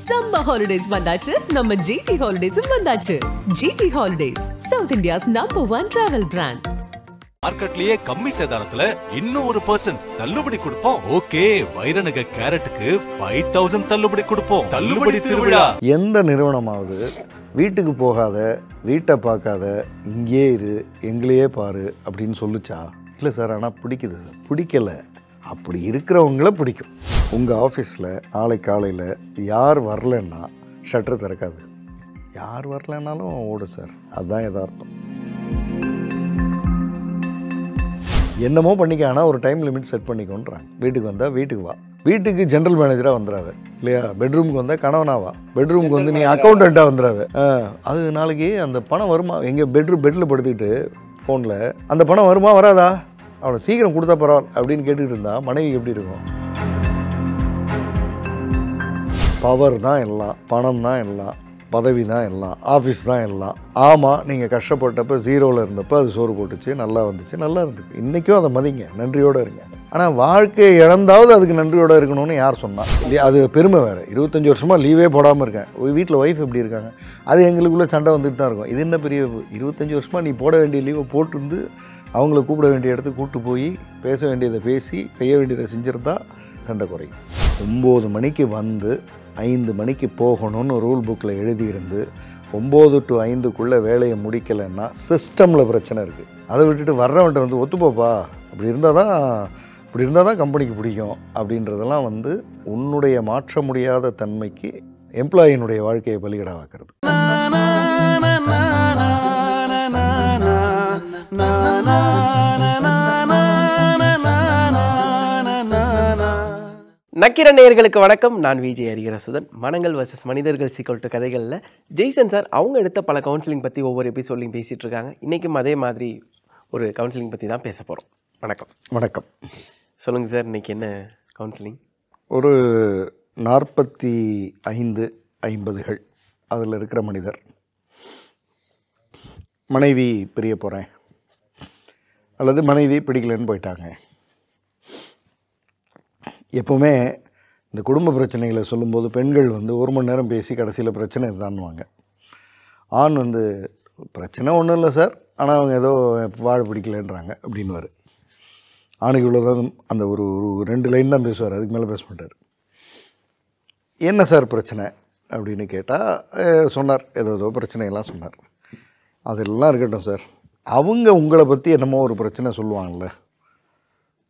Summer holidays வந்தாச்சு, நம்ம GT Holidays வந்தாச்சு. GT Holidays, South India's #1 travel brand. மார்க்கெட்லயே கம்மி சேதாரத்துல இன்னும் 1% தள்ளுபடி கொடுப்போம். ஓகே, வைரநக கேரட்டுக்கு 5000 தள்ளுபடி கொடுப்போம். தள்ளுபடி திருவிழா. எந்த நிறுவனமாவது வீட்டுக்கு போகாத, வீட்டை பார்க்காத, இங்கே இரு, எங்களையே பாரு அப்படின்னு சொல்லுச்சா? இல்லை சார், ஆனால் பிடிக்குது, பிடிக்கலை. அப்படி இருக்கிறவங்கள பிடிக்கும். உங்கள் ஆஃபீஸில் நாளை காலையில் யார் வரலன்னா ஷட்டர் திறக்காது. யார் வரலன்னாலும் ஓடு சார், அதுதான் யதார்த்தம். என்னமோ பண்ணிக்க, ஆனால் ஒரு டைம் லிமிட் செட் பண்ணிக்கோன்றாங்க. வீட்டுக்கு வந்தால் வீட்டுக்கு வா, வீட்டுக்கு ஜென்ரல் மேனேஜராக வந்துடாது இல்லையா? பெட்ரூமுக்கு வந்தால் கணவனாவா, பெட்ரூமுக்கு வந்து நீ அக்கௌண்டண்ட்டாக வந்துடாது. அது நாளைக்கு அந்த பணம் வருமா? எங்கே பெட்டில் படுத்துக்கிட்டு ஃபோனில் அந்த பணம் வருமா வராதா, அவனை சீக்கிரம் கொடுத்தா பரவாயில்ல அப்படின்னு கேட்டுக்கிட்டு இருந்தா மனைவி எப்படி இருக்கும்? பவர் தான் எல்லாம், பணம் தான் எல்லாம், பதவி தான் எல்லாம், ஆஃபீஸ் தான் எல்லாம். ஆமாம், நீங்கள் கஷ்டப்பட்டப்போ ஜீரோவில் இருந்தப்போ அது சோறு போட்டுச்சு, நல்லா வந்துச்சு, நல்லா இருந்துச்சு. இன்றைக்கும் அதை மதிங்க, நன்றியோடு இருங்க. ஆனால் வாழ்க்கையை இழந்தாவது அதுக்கு நன்றியோடு இருக்கணும்னு யார் சொன்னால்? இல்லையா? அது பெருமை வேறு. 25 வருஷமாக லீவே போடாமல் இருக்கேன். வீட்டில் ஒய்ஃப் எப்படி இருக்காங்க, அது எங்களுக்குள்ளே சண்டை வந்துட்டு தான் இருக்கும். இது என்ன பெரிய 25 வருஷமாக நீ போட வேண்டிய லீவை போட்டிருந்து அவங்கள கூப்பிட வேண்டிய இடத்துக்கு கூப்பிட்டு போய் பேச வேண்டியதை பேசி செய்ய வேண்டியதை செஞ்சுருந்தா சண்டை குறையும். 9 மணிக்கு வந்து 5 மணிக்கு போகணும்னு ரூல் புக்கில் எழுதியிருந்து 9 to 5க்குள்ளே வேலையை முடிக்கலைன்னா சிஸ்டமில் பிரச்சனை இருக்குது. அதை விட்டுட்டு வர்றவன்ட்ட வந்து ஒத்துப்போப்பா, இப்படி இருந்தால் தான் கம்பெனிக்கு பிடிக்கும் அப்படின்றதெல்லாம் வந்து உன்னுடைய மாற்ற முடியாத தன்மைக்கு எம்ப்ளாயினுடைய வாழ்க்கையை பலிகடாவாக்குறது. நக்கீர நேயர்களுக்கு வணக்கம். நான் விஜய் ஹரிஹரசுதன். மனங்கள் வர்சஸ் மனிதர்கள் சீக்வல் டு கதைகளில் ஜெய்சன் சார் அவங்க எடுத்த பல கவுன்சிலிங் பற்றி ஒவ்வொரு எபிசோட்லையும் பேசிகிட்டு இருக்காங்க. இன்றைக்கும் அதே மாதிரி ஒரு கவுன்சிலிங் பற்றி தான் பேச போகிறோம். வணக்கம். வணக்கம். சொல்லுங்கள் சார், இன்றைக்கி என்ன கவுன்சிலிங்? ஒரு 45-50கள் அதில் இருக்கிற மனிதர், மனைவி பிரிய போகிறேன் அல்லது மனைவி பிடிக்கலன்னு போயிட்டாங்க. எப்போவுமே இந்த குடும்ப பிரச்சனைகளை சொல்லும்போது பெண்கள் வந்து 1 மணி நேரம் பேசி கடைசியில் பிரச்சனை இதுதான்வாங்க. ஆண் வந்து பிரச்சனை ஒன்றும் இல்லை சார், ஆனால் அவங்க ஏதோ வாழ பிடிக்கலன்றாங்க அப்படின்வார். ஆணுக்கு இவ்வளோதான், அந்த ஒரு 2 லைன் தான் பேசுவார், அதுக்கு மேலே பேச மாட்டார். என்ன சார் பிரச்சனை அப்படின்னு கேட்டால் சொன்னார், ஏதோ பிரச்சனையெல்லாம் சொன்னார். அதெல்லாம் இருக்கட்டும் சார், அவங்க உங்களை பற்றி என்னமோ ஒரு பிரச்சனை சொல்லுவாங்கள்ல,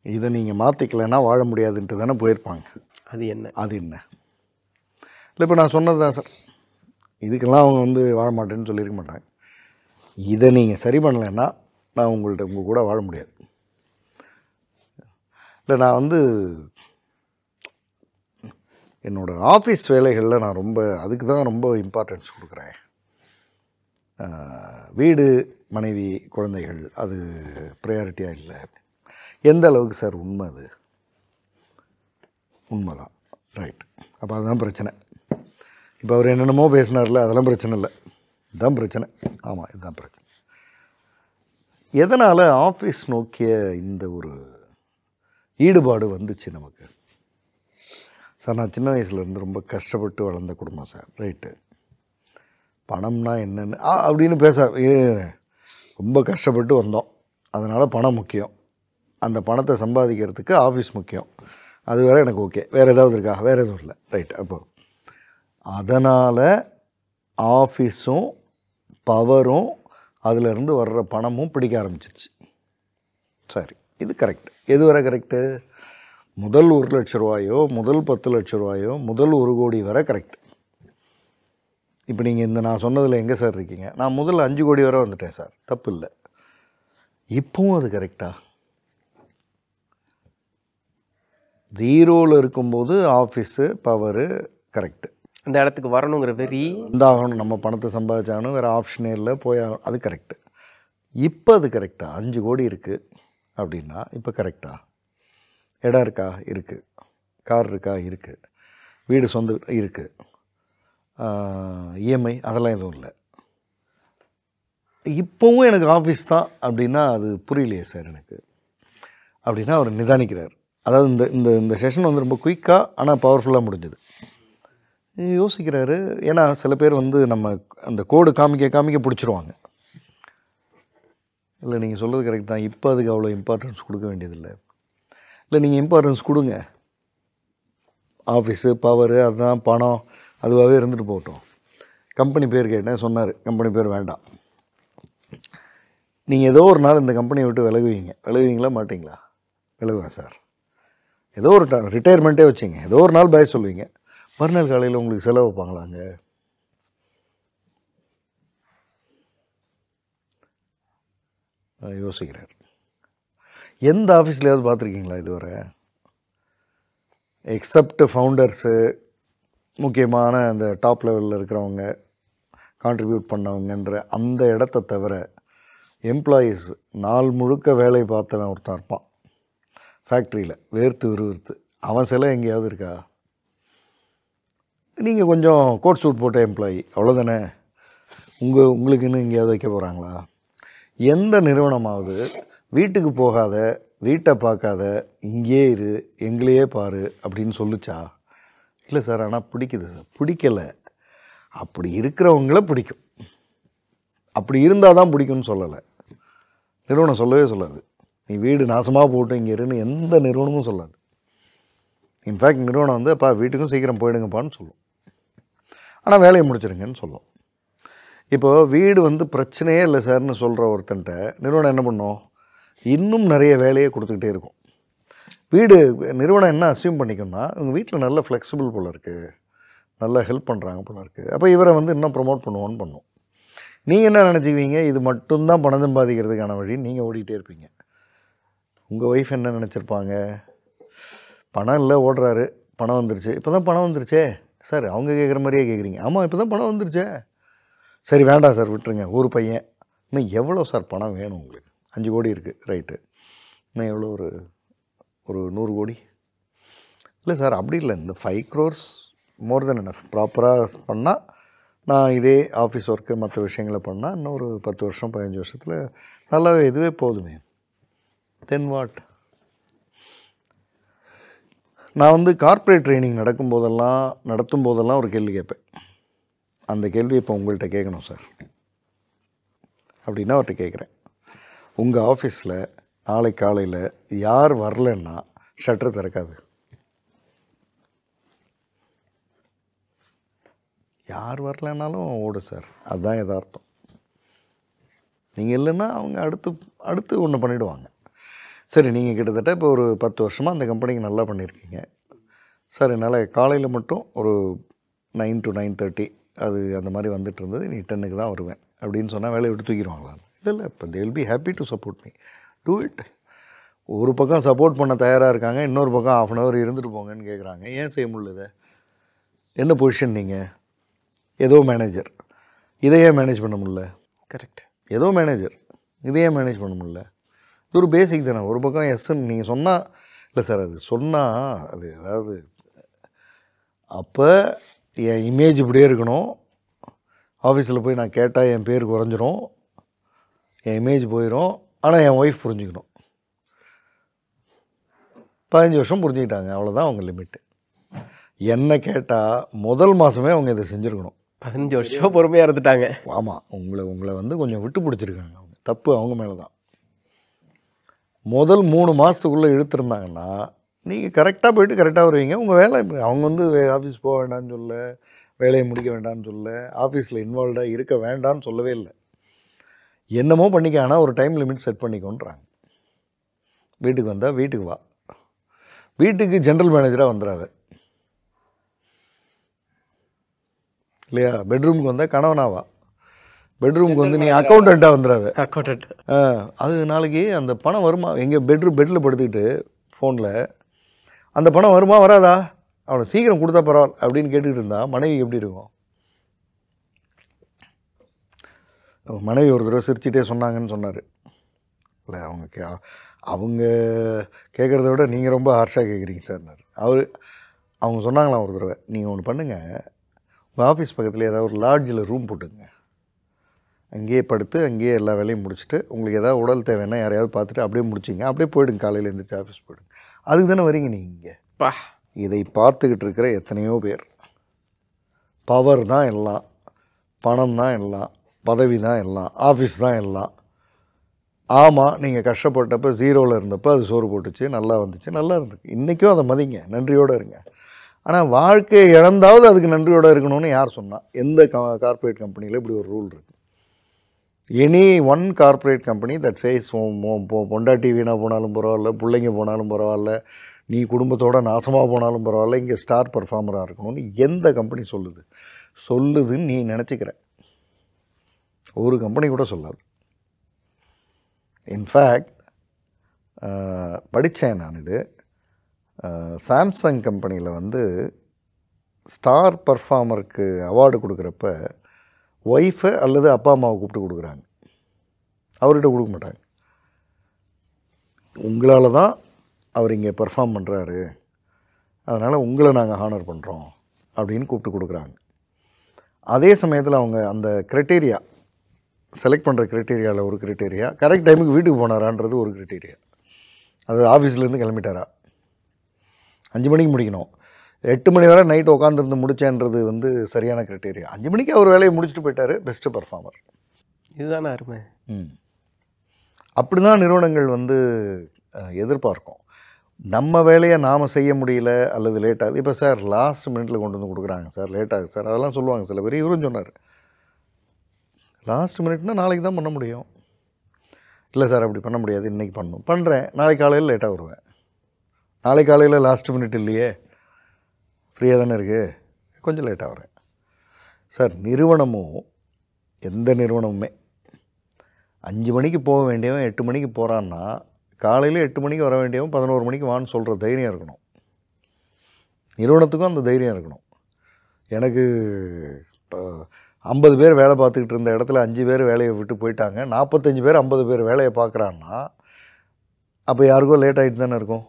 இதை நீங்கள் மாற்றிக்கலைன்னா வாழ முடியாதுன்ட்டு தானே போயிருப்பாங்க. அது என்ன இல்லை, இப்போ நான் சொன்னது தான் சார், இதுக்கெல்லாம் அவங்க வந்து வாழ மாட்டேன்னு சொல்லியிருக்க மாட்டாங்க. இதை நீங்கள் சரி பண்ணலைன்னா நான் உங்கள் கூட வாழ முடியாது. இல்லை, நான் வந்து என்னோடய ஆஃபீஸ் வேலைகளில் நான் அதுக்கு தான் ரொம்ப இம்பார்ட்டன்ஸ் கொடுக்குறேன். வீடு, மனைவி, குழந்தைகள் அது ப்ரையாரிட்டியாக இல்லை. எந்த அளவுக்கு சார் உண்மை? அது உண்மைதான், ரைட். அப்போ அதுதான் பிரச்சனை. இப்போ அவர் என்னென்னமோ பேசினார்ல, அதெல்லாம் பிரச்சனை இல்லை, இதுதான் பிரச்சனை. ஆமாம், இதுதான் பிரச்சனை. எதனால் ஆஃபீஸ் நோக்கிய இந்த ஒரு ஈடுபாடு வந்துச்சு நமக்கு? சார், நான் சின்ன வயசுலேருந்து ரொம்ப கஷ்டப்பட்டு வளர்ந்த குடும்பம் சார், ரைட்டு. பணம்னா என்னென்னு அப்படின்னு ரொம்ப கஷ்டப்பட்டு வந்தோம். அதனால் பணம் முக்கியம். அந்த பணத்தை சம்பாதிக்கிறதுக்கு ஆஃபீஸ் முக்கியம். அது வேறு எனக்கு ஓகே. வேறு ஏதாவது இருக்கா? வேறு எதுவும் இல்லை, ரைட். அப்போது அதனால் ஆஃபீஸும் பவரும் அதிலிருந்து வர்ற பணமும் பிடிக்க ஆரம்பிச்சிருச்சு. சரி, இது கரெக்ட். எது வரை கரெக்டு? முதல் 1 லட்ச ரூபாயோ, முதல் 10 லட்ச ரூபாயோ, முதல் 1 கோடி வரை கரெக்ட். இப்போ நீங்கள் இந்த நான் சொன்னதில் எங்கே சார் இருக்கீங்க? நான் முதல் 5 கோடி வரை வந்துட்டேன் சார், தப்பு இல்லை. இப்போவும் அது கரெக்டா? 0ல் இருக்கும்போது ஆஃபீஸு பவரு கரெக்டு. அந்த இடத்துக்கு வரணுங்கிற வெறி இந்தாகணும், நம்ம பணத்தை சம்பாதிச்சாகணும், வேறு ஆப்ஷனே இல்லை, போயாகணும், அது கரெக்டு. இப்போ அது கரெக்டா? 5 கோடி இருக்குது அப்படின்னா இப்போ கரெக்டா? இடம் இருக்கா? இருக்குது. கார் இருக்கா? இருக்குது. வீடு சொந்த இருக்குது. இஎம்ஐ அதெல்லாம் எதுவும் இல்லை. இப்போவும் எனக்கு ஆஃபீஸ் தான் அப்படின்னா அது புரியலையே சார் எனக்கு அப்படின்னா அவர் நிதானிக்கிறார். அதாவது இந்த இந்த இந்த செஷன் வந்து ரொம்ப குயிக்காக ஆனால் பவர்ஃபுல்லாக முடிஞ்சது. யோசிக்கிறாரு. ஏன்னா சில பேர் வந்து நம்ம அந்த கோடு காமிக்க பிடிச்சிருவாங்க. இல்லை நீங்கள் சொல்கிறது கரெக்ட் தான், இப்போ அதுக்கு அவ்வளோ இம்பார்ட்டன்ஸ் கொடுக்க வேண்டியதில்லை. இல்லை நீங்கள் இம்பார்ட்டன்ஸ் கொடுங்க, ஆஃபீஸு பவரு அதுதான் பணம் அதுவாகவே இருந்துட்டு போகட்டும். கம்பெனி பேர் கேட்டேன், சொன்னார் கம்பெனி பேர் வேண்டாம். நீங்கள் ஏதோ ஒரு நாள் இந்த கம்பெனியை விட்டு விலகுவீங்களா மாட்டிங்களா? விலகுவேன் சார். ஏதோ ஒரு ரிட்டையர்மெண்ட்டே வச்சிங்க, ஏதோ ஒரு நாள் பாய் சொல்லுவீங்க, மறுநாள் காலையில் உங்களுக்கு செலவு வைப்பாங்களாங்க? யோசிக்கிறார். எந்த ஆஃபீஸ்லையாவது பார்த்துருக்கீங்களா இதுவரை? எக்ஸப்ட் ஃபவுண்டர்ஸு, முக்கியமான அந்த டாப் லெவலில் இருக்கிறவங்க, கான்ட்ரிபியூட் பண்ணவங்கன்ற அந்த இடத்த தவிர எம்ப்ளாயீஸ் நாள் முழுக்க வேலை பார்த்தவன் ஒருத்தன் இருப்பான் ஃபேக்ட்ரியில், வேர்த்து விறுவிறுத்து. அவன் சிலை எங்கேயாவது இருக்கா? நீங்கள் கொஞ்சம் கோட் சூட் போட்ட எம்ப்ளாயி அவ்வளோதானே, உங்களுக்குன்னு எங்கேயாவது வைக்க போகிறாங்களா? எந்த நிறுவனமாவது வீட்டுக்கு போகாத, வீட்டை பார்க்காத, இங்கே இரு, எங்களையே பாரு அப்படின்னு சொல்லுச்சா? இல்லை சார். ஆனால் பிடிக்குது சார். பிடிக்கலை. அப்படி இருக்கிறவங்கள பிடிக்கும். அப்படி இருந்தால் தான் பிடிக்கும்னு சொல்லலை. நிறுவனம் சொல்லவே சொல்லாது, நீ வீடு நாசமாக போட்டு இங்கே இருன்னு எந்த நிறுவனமும் சொல்லாது. இன்ஃபேக்ட் நிறுவனம் வந்து அப்பா வீட்டுக்கும் சீக்கிரம் போயிடுங்கப்பான்னு சொல்லும், ஆனால் வேலையை முடிச்சிருங்கன்னு சொல்லும். இப்போது வீடு வந்து பிரச்சனையே இல்லை சார்னு சொல்கிற ஒருத்தன்ட்ட நிறுவனம் என்ன பண்ணும்? இன்னும் நிறைய வேலையை கொடுத்துக்கிட்டே இருக்கும். நிறுவனம் என்ன அசியூம் பண்ணிக்கும்னா, இவங்க வீட்டில் நல்ல ஃப்ளெக்சிபிள் போல் இருக்குது, நல்லா ஹெல்ப் பண்ணுறாங்க போல் இருக்குது, அப்போ இவரை வந்து இன்னும் ப்ரொமோட் பண்ணுவோன்னு பண்ணும். நீங்கள் என்ன நினச்சிக்குவீங்க? இது மட்டும்தான் பணம் சம்பாதிக்கிறதுக்கான வழி, நீங்கள் ஓடிக்கிட்டே இருப்பீங்க. உங்கள் ஒய்ஃப் என்ன நினச்சிருப்பாங்க? பணம் இல்லை, ஓடுறாரு, பணம் வந்துருச்சு, இப்போ தான் பணம் வந்துருச்சே சார். அவங்க கேட்குற மாதிரியே கேட்குறீங்க. ஆமாம், இப்போ தான் பணம் வந்துருச்சே. சரி வேண்டாம் சார், விட்டுருங்க. ஒரு பையன் இன்னும் எவ்வளோ சார் பணம் வேணும் உங்களுக்கு? 5 கோடி இருக்குது, ரைட்டு. இன்னும் எவ்வளோ? ஒரு 100 கோடி? இல்லை சார் அப்படி இல்லை, இந்த 5 crores மோர் தென் எனஃப். ப்ராப்பராக பண்ணால் நான் இதே ஆஃபீஸ் ஒர்க்கு மற்ற விஷயங்களை பண்ணால் இன்னும் ஒரு 10 வருஷம் 15 வருஷத்தில் நல்லாவே இதுவே போதுமே. Then what? நான் வந்து கார்ப்பரேட் ட்ரைனிங் நடத்தும் போதெல்லாம் ஒரு கேள்வி கேட்பேன். அந்த கேள்வி இப்போ உங்கள்கிட்ட கேட்கணும் சார் அப்படின்னா அவர்கிட்ட கேட்குறேன். உங்கள் ஆஃபீஸில் நாளை காலையில் யார் வரலன்னா ஷட்டர் திறக்காது? யார் வரலன்னாலும் ஓடு சார், அதுதான் யதார்த்தம். நீங்கள் இல்லைன்னா அவங்க அடுத்து ஒன்று பண்ணிவிடுவாங்க. சரி, நீங்கள் கிட்டத்தட்ட இப்போ ஒரு 10 வருஷமாக அந்த கம்பெனிக்கு நல்லா பண்ணியிருக்கீங்க சார். என்னால் காலையில் மட்டும் ஒரு 9 to 9:30 அது அந்த மாதிரி வந்துட்டு இருந்தது, நீ 10க்கு தான் வருவேன் அப்படின்னு சொன்னால் வேலையை விட்டு தூக்கிடுவாங்களா? இல்லை, இப்போ they will be happy to support me, do it. ஒரு பக்கம் சப்போர்ட் பண்ண தயாராக இருக்காங்க, இன்னொரு பக்கம் 1/2 hour இருந்துட்டு போங்கன்னு கேட்குறாங்க. ஏன் செய்ய முடியல? என்ன பொசிஷன் நீங்கள்? ஏதோ மேனேஜர், இதையே மேனேஜ் பண்ண முடியல? கரெக்ட். ஏதோ மேனேஜர், இதையே மேனேஜ் பண்ண முடியல? இது ஒரு பேசிக் தானே. ஒரு பக்கம் எஸ்ன்னு நீங்கள் சொன்னால், இல்லை சார் அது சொன்னால் அது ஏதாவது, அப்போ என் இமேஜ் இப்படியே இருக்கணும், ஆஃபீஸில் போய் நான் கேட்டால் என் பேர் குறைஞ்சிரும், என் இமேஜ் போயிடும், ஆனால் என் ஒய்ஃப் புரிஞ்சுக்கணும். 15 வருஷம் புரிஞ்சுக்கிட்டாங்க, அவ்வளோதான் அவங்க லிமிட்டு. என்ன கேட்டால் முதல் மாதமே அவங்க இதை செஞ்சுருக்கணும். 15 வருஷம் பொறுமையாக இருந்துட்டாங்க. ஆமாம், உங்களை வந்து கொஞ்சம் விட்டு பிடிச்சிருக்காங்க. அவங்க தப்பு அவங்க மேலே தான். முதல் 3 மாதத்துக்குள்ளே இழுத்துருந்தாங்கன்னா நீங்கள் கரெக்டாக போய்ட்டு கரெக்டாக வருவீங்க. உங்கள் வேலை அவங்க வந்து ஆஃபீஸ் போக வேண்டாம்னு சொல்ல, வேலையை முடிக்க வேண்டாம்னு சொல்ல, ஆஃபீஸில் இன்வால்வ்டாக இருக்க வேண்டாம்னு சொல்லவே இல்லை. என்னமோ பண்ணிக்க, ஆனால் ஒரு டைம் லிமிட் செட் பண்ணிக்கோன்றாங்க. வீட்டுக்கு வந்தால் வீட்டுக்கு வா, வீட்டுக்கு ஜென்ரல் மேனேஜராக வந்துடாது இல்லையா? பெட்ரூமுக்கு வந்தால் கணவனாவா, பெட்ரூமுக்கு வந்து நீ அக்கௌண்டண்ட்டாக வந்துடாது. அக்கௌண்டன்ட் அது நாளைக்கு அந்த பணம் வருமா? எங்கே பெட்டில் படுத்துக்கிட்டு ஃபோனில் அந்த பணம் வருமா வராதா, அவனை சீக்கிரம் கொடுத்தா பரவாயில்ல அப்படின்னு கேட்டுக்கிட்டு இருந்தா மனைவி எப்படி இருக்கும்? மனைவி ஒரு தடவை சிரிச்சிட்டே சொன்னாங்கன்னு சொன்னார். இல்லை அவங்க கேட்குறத விட நீங்கள் ரொம்ப ஹார்ஷாக கேட்குறீங்க சார்னார். அவங்க சொன்னாங்களாம் ஒரு தடவை, நீங்கள் ஒன்று பண்ணுங்கள், உங்கள் ஆஃபீஸ் பக்கத்தில் ஏதாவது ஒரு லாட்ஜில் ரூம் போட்டுங்க, அங்கேயே படுத்து அங்கேயே எல்லா வேலையும் முடிச்சுட்டு உங்களுக்கு ஏதாவது உடல் தேவைன்னா யாரையாவது பார்த்துட்டு அப்படியே முடிச்சிங்க, அப்படியே போய்டுங்க, காலையில் எழுந்திரிச்சு ஆஃபீஸ் போய்டுங்க. அதுக்கு தானே வரீங்க நீங்கள். இதை பார்த்துக்கிட்டு இருக்கிற எத்தனையோ பேர் பவர் தான் எல்லாம், பணம் தான் எல்லாம், பதவி தான் எல்லாம், ஆஃபீஸ் தான் எல்லாம். ஆமாம், நீங்கள் கஷ்டப்பட்டப்போ ஜீரோவில் இருந்தப்போ அது சோறு போட்டுச்சு, நல்லா வந்துச்சு, நல்லா இருந்துச்சு. இன்றைக்கும் அதை மதிங்க, நன்றியோடு இருங்க. ஆனால் வாழ்க்கையை இழந்தாவது அதுக்கு நன்றியோடு இருக்கணும்னு யார் சொன்னால்? எந்த கார்ப்பரேட் கம்பெனியில் இப்படி ஒரு ரூல் இருக்குது? Any one corporate company that chase பொண்டாட்டி வீணாக போனாலும் பரவாயில்ல, பிள்ளைங்க போனாலும் பரவாயில்ல, நீ குடும்பத்தோடு நாசமாக போனாலும் பரவாயில்ல, இங்கே ஸ்டார் பர்ஃபார்மராக இருக்கணும்னு எந்த கம்பெனி சொல்லுதுன்னு நீ நினச்சிக்கிற? ஒரு கம்பெனி கூட சொல்லாது. இன்ஃபேக்ட் படித்தேன் நான் இது, சாம்சங் கம்பெனியில் வந்து ஸ்டார் பர்ஃபார்மருக்கு அவார்டு கொடுக்குறப்ப ஒய்ஃபை அல்லது அப்பா அம்மாவை கூப்பிட்டு கொடுக்குறாங்க, அவர்கிட்ட கொடுக்க மாட்டாங்க. உங்களால் தான் அவர் இங்கே பர்ஃபார்ம் பண்ணுறாரு, அதனால் உங்களை நாங்கள் ஹானர் பண்ணுறோம் அப்படின்னு கூப்பிட்டு கொடுக்குறாங்க. அதே சமயத்தில் அவங்க அந்த க்ரைட்டீரியா செலக்ட் பண்ணுற க்ரைட்டீரியாவில் ஒரு க்ரைட்டீரியா, கரெக்ட் டைமுக்கு வீட்டுக்கு போனாரான்றது ஒரு க்ரைட்டீரியா. அது ஆஃபீஸ்லேருந்து கிளம்பிட்டாரா, 5 மணிக்கு முடிக்கணும், 8 மணி வரை நைட் உட்காந்துருந்து முடிச்சேன்றது வந்து சரியான க்ரைட்டீரியா. 5 மணிக்கு அவர் வேலையை முடிச்சுட்டு போயிட்டார், பெஸ்ட்டு பர்ஃபார்மர். இதுதானே அருமை. அப்படி தான் நிறுவனங்கள் வந்து எதிர்பார்க்கும். நம்ம வேலையை நாம் செய்ய முடியல அல்லது லேட் ஆகுது. இப்போ சார் லாஸ்ட் மினிட்ல கொண்டு வந்து கொடுக்குறாங்க சார், லேட் ஆகுது சார், அதெல்லாம் சொல்லுவாங்க சில பேர். இவரும் சொன்னார், லாஸ்ட் மினிட்னா நாளைக்கு தான் பண்ண முடியும். இல்லை சார் அப்படி பண்ண முடியாது, இன்றைக்கி பண்ணுறேன், நாளைக்கு காலையில் லேட்டாக வருவேன். நாளைக்கு காலையில் லாஸ்ட் மினிட் இல்லையே, ஃப்ரீயாக தானே இருக்குது, கொஞ்சம் லேட்டாக வரேன் சார். நிறுவனமும் எந்த நிறுவனமுமே 5 மணிக்கு போக வேண்டியவன் 8 மணிக்கு போகிறான்னா, காலையில் 8 மணிக்கு வர வேண்டியவன் 11 மணிக்கு வான்னு சொல்கிற தைரியம் இருக்கணும். நிறுவனத்துக்கும் அந்த தைரியம் இருக்கணும். எனக்கு இப்போ 50 பேர் வேலை பார்த்துக்கிட்டு இருந்த இடத்துல 5 பேர் வேலையை விட்டு போயிட்டாங்க, 45 பேர் 50 பேர் வேலையை பார்க்குறான்னா அப்போ யாருக்கோ லேட் ஆகிட்டு தானே இருக்கும்.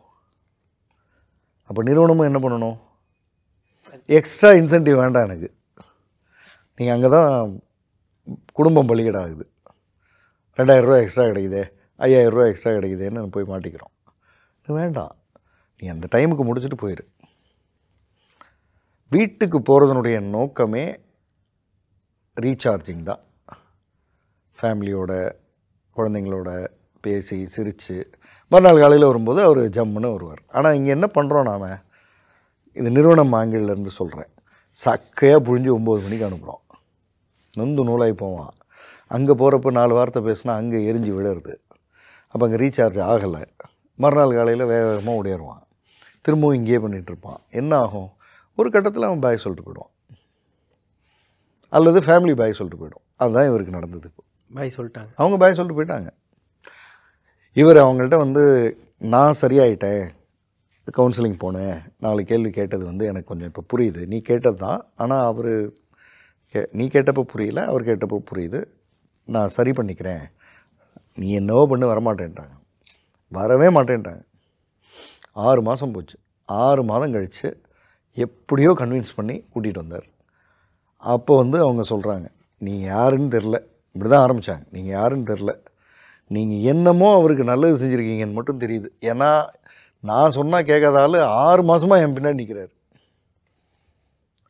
அப்போ நிறுவனமும் என்ன பண்ணணும்? எக்ஸ்ட்ரா இன்சென்டிவ் வேண்டாம் எனக்கு, நீங்கள் அங்கே தான் குடும்பம் பலிகடாகுது, 2000 ரூபா எக்ஸ்ட்ரா கிடைக்குதே, 5000 ரூபா எக்ஸ்ட்ரா கிடைக்குதுன்னு போய் மாட்டிக்கிறோம். இது வேண்டாம், நீ அந்த டைமுக்கு முடிச்சுட்டு போயிரு. வீட்டுக்கு போகிறதுனுடைய நோக்கமே ரீசார்ஜிங் தான். ஃபேமிலியோட குழந்தைங்களோட பேசி சிரித்து மறுநாள் காலையில் வரும்போது அவர் ஜம்முன்னு வருவார். ஆனால் இங்கே என்ன பண்ணுறோம் நாம்? இது நிறுவனம் ஆங்கிலேருந்து சொல்கிறேன், சக்கையாக புழிஞ்சு 9 மணிக்கு அனுப்புகிறோம், நொந்து நூலாகி போவான். அங்கே போகிறப்ப 4 வார்த்தை பேசினா அங்கே எரிஞ்சு விழுறது. அப்போ அங்கே ரீசார்ஜ் ஆகலை, மறுநாள் காலையில் வேகமாக ஓடிடுவான், திரும்பவும் இங்கேயே பண்ணிகிட்ருப்பான். என்ன ஆகும்? ஒரு கட்டத்தில் அவன் பாய் சொல்லிட்டு போயிடுவான், அல்லது ஃபேமிலி பாய் சொல்லிட்டு போயிடும். அதுதான் இவருக்கு நடந்தது. இப்போ பாய் சொல்லிட்டாங்க, அவங்க பாய் சொல்லிட்டு போயிட்டாங்க. இவர் அவங்கள்ட்ட வந்து நான் சரியாயிட்டேன், கவுன்சிலிங் போனேன், 4 கேள்வி கேட்டது வந்து எனக்கு கொஞ்சம் இப்போ புரியுது, நீ கேட்டது தான், ஆனால் அவர் நீ கேட்டப்போ புரியல, அவர் கேட்டப்போ புரியுது, நான் சரி பண்ணிக்கிறேன், நீ என்னவோ பண்ணு, வரமாட்டேன்ட்டாங்க. வரவே மாட்டேன்ட்டாங்க. 6 மாதம் போச்சு. 6 மாதம் கழித்து எப்படியோ கன்வின்ஸ் பண்ணி கூட்டிகிட்டு வந்தார். அப்போ வந்து அவங்க சொல்கிறாங்க, நீ யாருன்னு தெரில, இப்படி தான் ஆரம்பித்தாங்க, நீங்கள் யாருன்னு தெரில, நீங்கள் என்னமோ அவருக்கு நல்லது செஞ்சுருக்கீங்கன்னு மட்டும் தெரியுது. ஏன்னா நான் சொன்னால் கேட்காதால 6 மாதமாக என் பின்னாடி நிற்கிறார்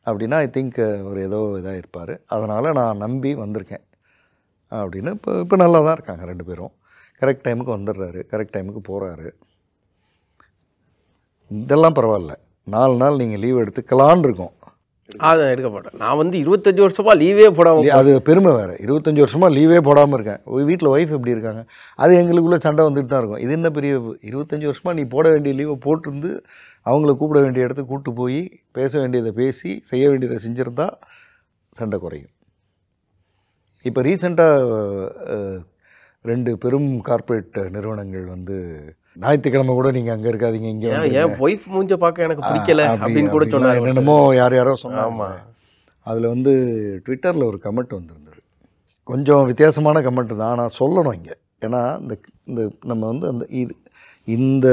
அப்படின்னா ஐ திங்க் அவர் ஏதோ இதாக இருப்பார், அதனால் நான் நம்பி வந்திருக்கேன் அப்படின்னு. இப்போ நல்லா தான் இருக்காங்க 2 பேரும். கரெக்ட் டைமுக்கு வந்துடுறாரு, கரெக்ட் டைமுக்கு போகிறாரு. இதெல்லாம் பரவாயில்ல, 4 நாள் நீங்கள் லீவ் எடுத்துக்கலான்னு இருக்கோம். அதை எடுக்க மாட்டேன். நான் வந்து 25 வருஷமாக லீவே போடாமல், அது பெருமை வேறு. 25 வருஷமாக லீவே போடாமல் இருக்கேன். வீட்டில் ஒய்ஃப் எப்படி இருக்காங்க, அது எங்களுக்குள்ளே சண்டை வந்துட்டு தான் இருக்கும். இது என்ன பெரிய 25 வருஷமாக நீ போட வேண்டிய லீவை போட்டிருந்து அவங்கள கூப்பிட வேண்டிய இடத்துக்கு கூப்பிட்டு போய் பேச வேண்டியதை பேசி செய்ய வேண்டியதை செஞ்சுருந்தா சண்டை குறையும். இப்போ ரீசெண்டாக 2 பெரும் கார்ப்பரேட் நிறுவனங்கள் வந்து ஞாயிற்றுக்கிழமை கூட நீங்கள் அங்கே இருக்காதீங்க, இங்கே என் ஒய்ஃப் மூஞ்ச பார்க்க எனக்கு பிடிக்கல அப்படின்னு கூட சொன்னாங்க. என்னென்னமோ யாரோ சொன்னாங்க. அதில் வந்து ட்விட்டரில் ஒரு கமெண்ட் வந்திருந்தது, கொஞ்சம் வித்தியாசமான கமெண்ட் தான், ஆனால் சொல்லணும் இங்கே. ஏன்னா இந்த நம்ம வந்து அந்த இந்த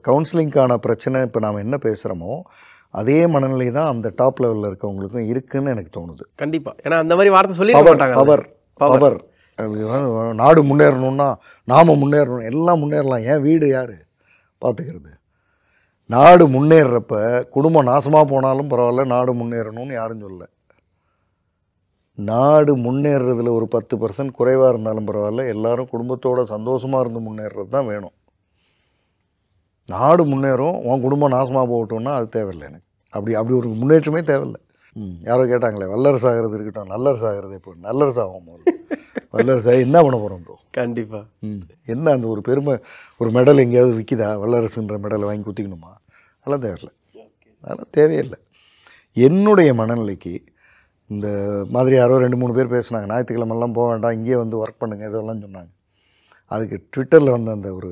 கவுன்சிலிங்கான பிரச்சனை இப்போ நாம் என்ன பேசுகிறோமோ அதே மனநிலை தான் அந்த டாப் லெவலில் இருக்கவங்களுக்கும் இருக்குதுன்னு எனக்கு தோணுது. கண்டிப்பாக. ஏன்னா அந்த மாதிரி வார்த்தை சொல்லி பவர் அது நாடு முன்னேறணுன்னா நாம் முன்னேறணும், எல்லாம் முன்னேறலாம். ஏன் வீடு யார் பார்த்துக்கிறது? நாடு முன்னேறப்ப குடும்பம் நாசமாக போனாலும் பரவாயில்ல, நாடு முன்னேறணும்னு யாரும் சொல்லலை. நாடு முன்னேறதுல ஒரு 10% குறைவாக இருந்தாலும் பரவாயில்ல, எல்லாரும் குடும்பத்தோட சந்தோஷமாக இருந்து முன்னேறது தான் வேணும். நாடு முன்னேறும், உன் குடும்பம் நாசமாக போகட்டும்னா அது தேவையில்லை எனக்கு. அப்படி ஒரு முன்னேற்றமே தேவையில்லை. யாரோ கேட்டாங்களே வல்லரசு ஆகிறது இருக்கட்டும், நல்லரசு ஆகிறது இப்போ நல்லரசு ஆகும் போது வல்லரசாக என்ன பண்ண போகிறோம் இப்போ? கண்டிப்பாக. என்ன அந்த ஒரு பெருமை, ஒரு மெடல் எங்கேயாவது விற்கிதா? வல்லரசுன்ற மெடலை வாங்கி குத்திக்கணுமா? அதெல்லாம் தேவையில்லை, அதெல்லாம் தேவையில்லை. என்னுடைய மனநிலைக்கு இந்த மாதிரி யாரோ 2-3 பேர் பேசுனாங்க, ஞாயிற்றுக்கிழமெல்லாம் போக வேண்டாம், இங்கேயே வந்து ஒர்க் பண்ணுங்கள் இதெல்லாம் சொன்னாங்க. அதுக்கு ட்விட்டரில் வந்து அந்த ஒரு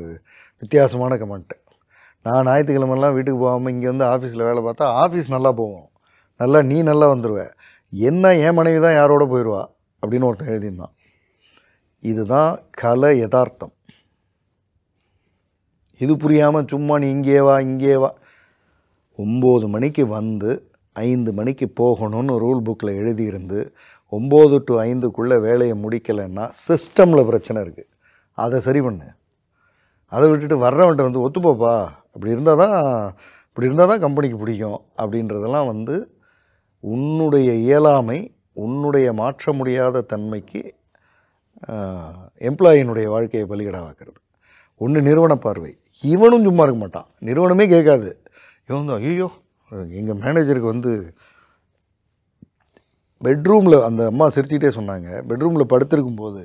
வித்தியாசமான கமெண்ட்டு, நான் ஞாயிற்றுக்கிழமெல்லாம் வீட்டுக்கு போகாமல் இங்கே வந்து ஆஃபீஸில் வேலை பார்த்தா ஆஃபீஸ் நல்லா போவோம், நல்லா நீ நல்லா வந்துடுவேன், என்ன என் மனைவி தான் யாரோட போயிடுவா அப்படின்னு ஒருத்தன் எழுதியிருந்தான். இதுதான் கலை யதார்த்தம். இது புரியாமல் சும்மா நீ இங்கே வா 9 மணிக்கு வந்து 5 மணிக்கு போகணும்னு ரூல் புக்கில் எழுதியிருந்து 9 to 5க்குள்ளே வேலையை முடிக்கலைன்னா சிஸ்டமில் பிரச்சனை இருக்குது. அதை சரி பண்ணு. அதை விட்டுட்டு வர்றவன்ட்ட வந்து ஒத்துப்போப்பா, இப்படி இருந்தால் தான் கம்பெனிக்கு பிடிக்கும் அப்படின்றதெல்லாம் வந்து உன்னுடைய இயலாமை, உன்னுடைய மாற்ற முடியாத தன்மைக்கு எம்ப்ளாயினுடைய வாழ்க்கையை பலிகடாவாக்குறது. ஒன்று நிறுவன பார்வை. இவனும் சும்மா இருக்க மாட்டான், நிறுவனமே கேட்காது. இவன் தான் ஐயோ எங்கள் மேனேஜருக்கு வந்து பெட்ரூமில், அந்த அம்மா சிரிச்சுக்கிட்டே சொன்னாங்க, பெட்ரூமில் படுத்திருக்கும்போது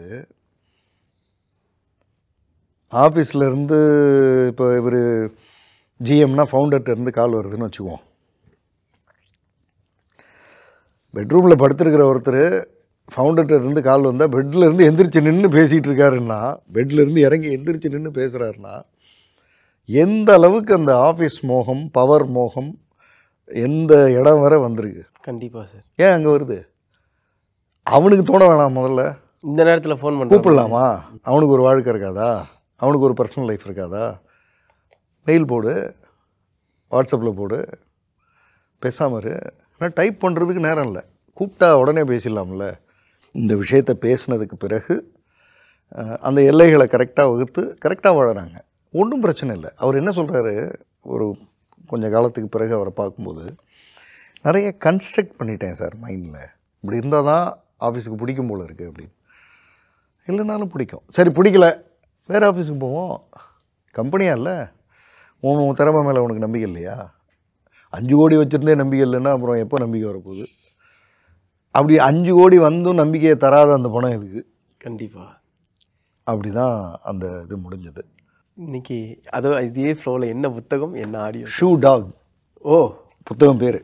ஆஃபீஸ்லேருந்து இப்போ இவர் ஜிஎம்னா ஃபவுண்டர்கிட்டருந்து கால் வருதுன்னு வச்சுக்குவோம். பெட்ரூமில் படுத்திருக்கிற ஒருத்தர் ஃபவுண்டர்கிட்டருந்து கால் வந்தால் பெட்லேருந்து எந்திரிச்சு நின்று பேசிகிட்டு இருக்காருன்னா, பெட்லேருந்து இறங்கி எந்திரிச்சு நின்று பேசுகிறாருன்னா, எந்த அளவுக்கு அந்த ஆஃபீஸ் மோகம், பவர் மோகம் எந்த இடம் வரை வந்திருக்கு. கண்டிப்பாக சார். ஏன் அங்கே வருது? அவனுக்கு தோண வேணாம்? முதல்ல இந்த நேரத்தில் ஃபோன் பண்ணி கூப்பிடலாமா? அவனுக்கு ஒரு வாழ்க்கை இருக்காதா? அவனுக்கு ஒரு பர்சனல் லைஃப் இருக்காதா? மெயில் போடு, வாட்ஸ்அப்பில் போடு, பேசாமல் இரு. ஆனால் டைப் பண்ணுறதுக்கு நேரம் இல்லை, கூப்பிட்டா உடனே பேசிடலாம்ல. இந்த விஷயத்தை பேசினதுக்கு பிறகு அந்த எல்லைகளை கரெக்டாக வகுத்து கரெக்டாக வாழறாங்க, ஒன்றும் பிரச்சனை இல்லை. அவர் என்ன சொல்கிறாரு, ஒரு கொஞ்சம் காலத்துக்கு பிறகு அவரை பார்க்கும்போது, நிறைய கன்ஸ்ட்ரக்ட் பண்ணிட்டேன் சார் மைண்டில், இப்படி இருந்தால் தான் ஆஃபீஸுக்கு பிடிக்கும் போல் இருக்குது அப்படின்னு. இல்லைனாலும் பிடிக்கும், சரி பிடிக்கல வேறு ஆஃபீஸுக்கு போவோம். கம்பெனியாக இல்லை, உன் திறமை மேலே உனக்கு நம்பிக்கை இல்லையா? 5 கோடி வச்சுருந்தே நம்பிக்கை இல்லைன்னா அப்புறம் எப்போ நம்பிக்கை வரப்போகுது? அப்படி 5 கோடி வந்தும் நம்பிக்கையை தராத அந்த பணம் எதுக்கு? கண்டிப்பாக. அப்படி தான் அந்த இது முடிஞ்சது. இன்னைக்கு அதோ இதே ஃப்ளோவில் என்ன புத்தகம், என்ன ஆடியோ? Shoe talk. ஓ, புத்தகம் பேர்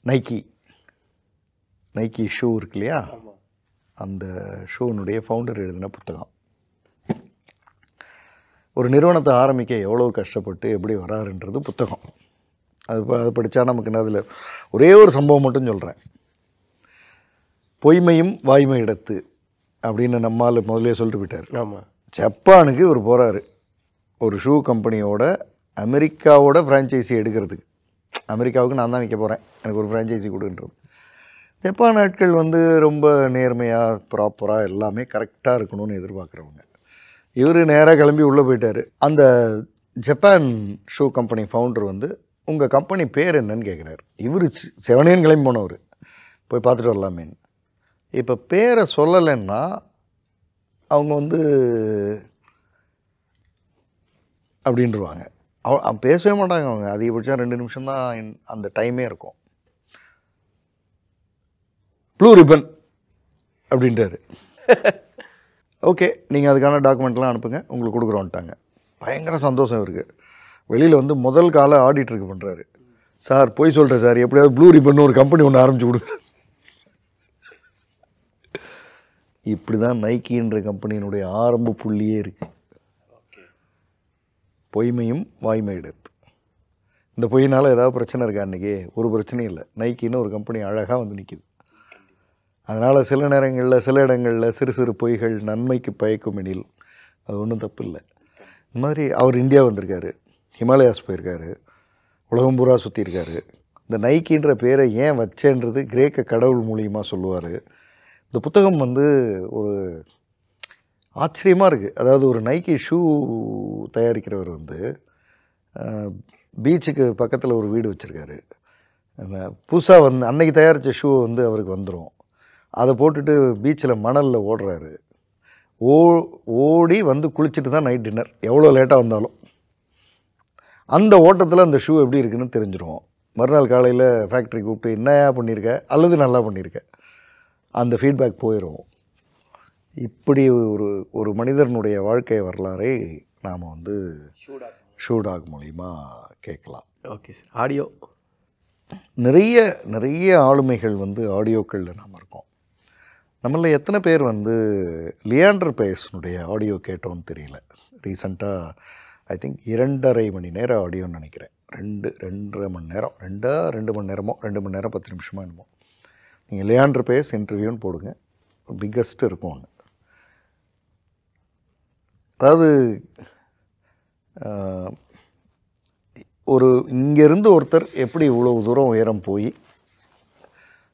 நைக்கி ஷூ இருக்கு இல்லையா, அந்த ஷூனுடைய ஃபவுண்டர் எழுதின புத்தகம். ஒரு நிறுவனத்தை ஆரம்பிக்க எவ்வளோ கஷ்டப்பட்டு எப்படி வராருன்றது புத்தகம். அது படித்தா நமக்கு என்ன, அதில் ஒரே ஒரு சம்பவம் மட்டும் சொல்கிறேன். பொய்மையும் வாய்மை இடத்து அப்படின்னு நம்மால் முதலே சொல்லிட்டு போயிட்டார். ஆமாம். ஜப்பானுக்கு இவர் போகிறாரு, ஒரு ஷூ கம்பெனியோட அமெரிக்காவோட ஃப்ரான்ச்சைஸி எடுக்கிறதுக்கு. அமெரிக்காவுக்கு நான் தான் விற்க போகிறேன், எனக்கு ஒரு ஃப்ரான்ச்சைஸி கொடுன்றது. ஜப்பான் ஆட்கள் வந்து ரொம்ப நேர்மையாக ப்ராப்பராக எல்லாமே கரெக்டாக இருக்கணும்னு எதிர்பார்க்குறவங்க. இவர் நேராக கிளம்பி உள்ளே போயிட்டார். அந்த ஜப்பான் ஷூ கம்பெனி ஃபவுண்டர் வந்து உங்கள் கம்பெனி பேர் என்னன்னு கேட்குறாரு. இவர் செவனேன்னு கிளம்பி போனவர், போய் பார்த்துட்டு வரலாமேன்னு. இப்போ பேரை சொல்லலைன்னா அவங்க வந்து அப்படின்ட்டுருவாங்க. பேசவே மாட்டாங்க அவங்க, அதிகபட்சம் 2 நிமிஷம் தான் அந்த டைமே இருக்கும். ப்ளூ ரிப்பன் அப்படின்ட்டாரு. ஓகே, நீங்கள் அதுக்கான டாக்குமெண்ட்லாம் அனுப்புங்க, உங்களுக்கு கொடுக்குறோன்ட்டாங்க. பயங்கர சந்தோஷம் இருக்குது. வெளியில் வந்து முதல் கால ஆடிட்டருக்கு பண்ணுறாரு. சார் போய் சொல்கிறேன் சார், எப்படியாவது ப்ளூ ரிப்பன் ஒரு கம்பெனி ஒன்று ஆரம்பிச்சு கொடுங்க. இப்படி தான் நைக்கின்ற கம்பெனியினுடைய ஆரம்ப புள்ளியே இருக்குது. பொய்மையும் வாய்மை எடுத்து. இந்த பொய்னால் ஏதாவது பிரச்சனை இருக்கா? அன்றைக்கி ஒரு பிரச்சனையும் இல்லை. நைக்கின்னு ஒரு கம்பெனி அழகாக வந்து நிற்கிது. அதனால் சில நேரங்களில் சில இடங்களில் சிறு சிறு பொய்கள் நன்மைக்கு பயக்கும் எனில் அது ஒன்றும் தப்பு இல்லை. இந்த மாதிரி அவர் இந்தியா வந்திருக்காரு, ஹிமாலயாஸ் போயிருக்காரு, உலகம் பூரா சுற்றியிருக்காரு. இந்த நைக்கின்ற பேரை ஏன் வச்சேன்றது கிரேக்க கடவுள் மூலியமாக சொல்லுவார். இந்த புத்தகம் வந்து ஒரு ஆச்சரியமாக இருக்குது. அதாவது ஒரு நைக்கி ஷூ தயாரிக்கிறவர் வந்து பீச்சுக்கு பக்கத்தில் ஒரு வீடு வச்சுருக்காரு. புதுசாக வந்து அன்னைக்கு தயாரித்த ஷூ வந்து அவருக்கு வந்துடும். அதை போட்டுட்டு பீச்சில் மணலில் ஓடுறாரு. ஓடி வந்து குளிச்சுட்டு தான் நைட் டின்னர், எவ்வளோ லேட்டாக வந்தாலும். அந்த ஓட்டத்தில் அந்த ஷூ எப்படி இருக்குன்னு தெரிஞ்சிடும். மறுநாள் காலையில் ஃபேக்ட்ரி கூப்பிட்டு என்னையா பண்ணியிருக்க அல்லது நல்லா பண்ணியிருக்க, அந்த ஃபீட்பேக் போயிடும். இப்படி ஒரு மனிதனுடைய வாழ்க்கை வரலாறை நாம் வந்து ஷூடாக் மூலிமா கேட்கலாம். Okay sir. ஆடியோ நிறைய ஆளுமைகள் வந்து ஆடியோக்களில் நாம் இருக்கோம். நம்மள எத்தனை பேர் வந்து லியாண்டர் பேஸ்னுடைய ஆடியோ கேட்டோன்னு தெரியல. ரீசண்டாக ஐ திங்க் 2.5 மணி நேரம் ஆடியோன்னு நினைக்கிறேன். 2.5 மணி நேரம், 2 மணி நேரமோ 2 மணி நேரம் 10 நிமிஷமோ என்னமோ. நீங்கள் லியாண்டர் பேஸ் இன்டர்வியூன்னு போடுங்க, பிக்கஸ்ட்டு இருக்கும் ஒன்று. அதாவது இங்கேருந்து ஒருத்தர் எப்படி இவ்வளோ தூரம் உயரம் போய்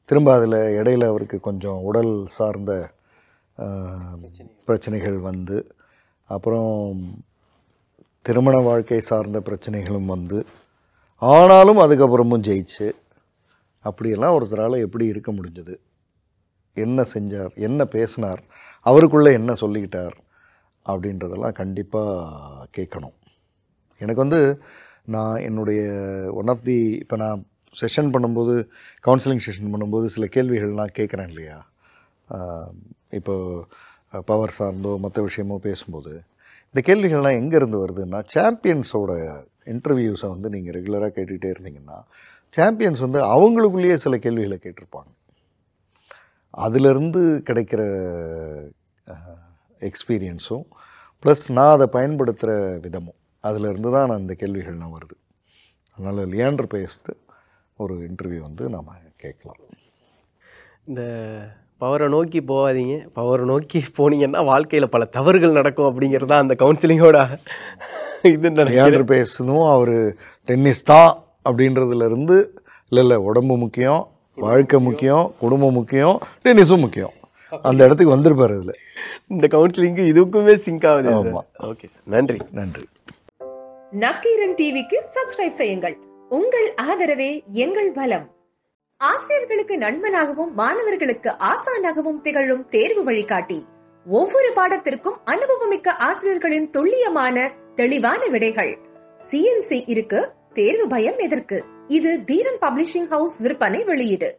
திரும்ப அதில் இடையில் அவருக்கு கொஞ்சம் உடல் சார்ந்த பிரச்சனைகள் வந்து, அப்புறம் திருமண வாழ்க்கை சார்ந்த பிரச்சனைகளும் வந்து, ஆனாலும் அதுக்கப்புறமும் ஜெயிச்சு, அப்படியெல்லாம் ஒருத்தரால் எப்படி இருக்க முடிஞ்சது, என்ன செஞ்சார், என்ன பேசினார், அவருக்குள்ளே என்ன சொல்லிக்கிட்டார் அப்படின்றதெல்லாம் கண்டிப்பாக கேட்கணும். எனக்கு வந்து நான் என்னுடைய இப்போ நான் செஷன் பண்ணும்போது, கவுன்சிலிங் செஷன் பண்ணும்போது சில கேள்விகள்லாம் கேட்குறேன் இல்லையா. இப்போது பவர் சார்ந்தோ மற்ற விஷயமோ பேசும்போது இந்த கேள்விகள்லாம் எங்கேருந்து வருதுன்னா, சாம்பியன்ஸோட இன்டர்வியூஸை வந்து நீங்கள் ரெகுலராக கேட்டுக்கிட்டே இருந்தீங்கன்னா, சாம்பியன்ஸ் வந்து அவங்களுக்குள்ளேயே சில கேள்விகளை கேட்டிருப்பாங்க. அதிலிருந்து கிடைக்கிற எக்ஸ்பீரியன்ஸும் ப்ளஸ் நான் அதை பயன்படுத்துகிற விதமும், அதிலிருந்து தான் நான் இந்த கேள்விகள்லாம் வருது. அதனால் லியாண்டர் பேஸ்து ஒரு இன்டர்வியூ வந்து நாம் கேட்கலாம். இந்த பவரை நோக்கி போகாதீங்க, பவரை நோக்கி போனீங்கன்னா வாழ்க்கையில் பல தவறுகள் நடக்கும் அப்படிங்கிறது தான் அந்த கவுன்சிலிங்கோட இது. லியாண்டர் பேஸ்தும் அவர் டென்னிஸ் தான் அப்படின்றதுலேருந்து இல்லை உடம்பு முக்கியம், வாழ்க்கை முக்கியம், குடும்பம் முக்கியம், டென்னிஸும் முக்கியம், அந்த இடத்துக்கு வந்திருப்பார். இதில் இந்த கவுன்சிலிங்கு இதுக்குமே சிங்க் ஆகுது. ஆமாம். ஓகே சார், நன்றி. நன்றி. நக்கீரன் டிவிக்கு சப்ஸ்கிரைப் செய்யுங்கள். உங்கள் ஆதரவே எங்கள் பலம். ஆசிரியர்களுக்கு நண்பனாகவும் மாணவர்களுக்கு ஆசானாகவும் திகழும் தேர்வு வழிகாட்டி. ஒவ்வொரு பாடத்திற்கும் அனுபவமிக்க ஆசிரியர்களின் துல்லியமான தெளிவான விடைகள். CNC இருக்கு, தேர்வு பயம் எதற்கு? இது தீரன் பப்ளிஷிங் ஹவுஸ் விற்பனை வெளியீடு.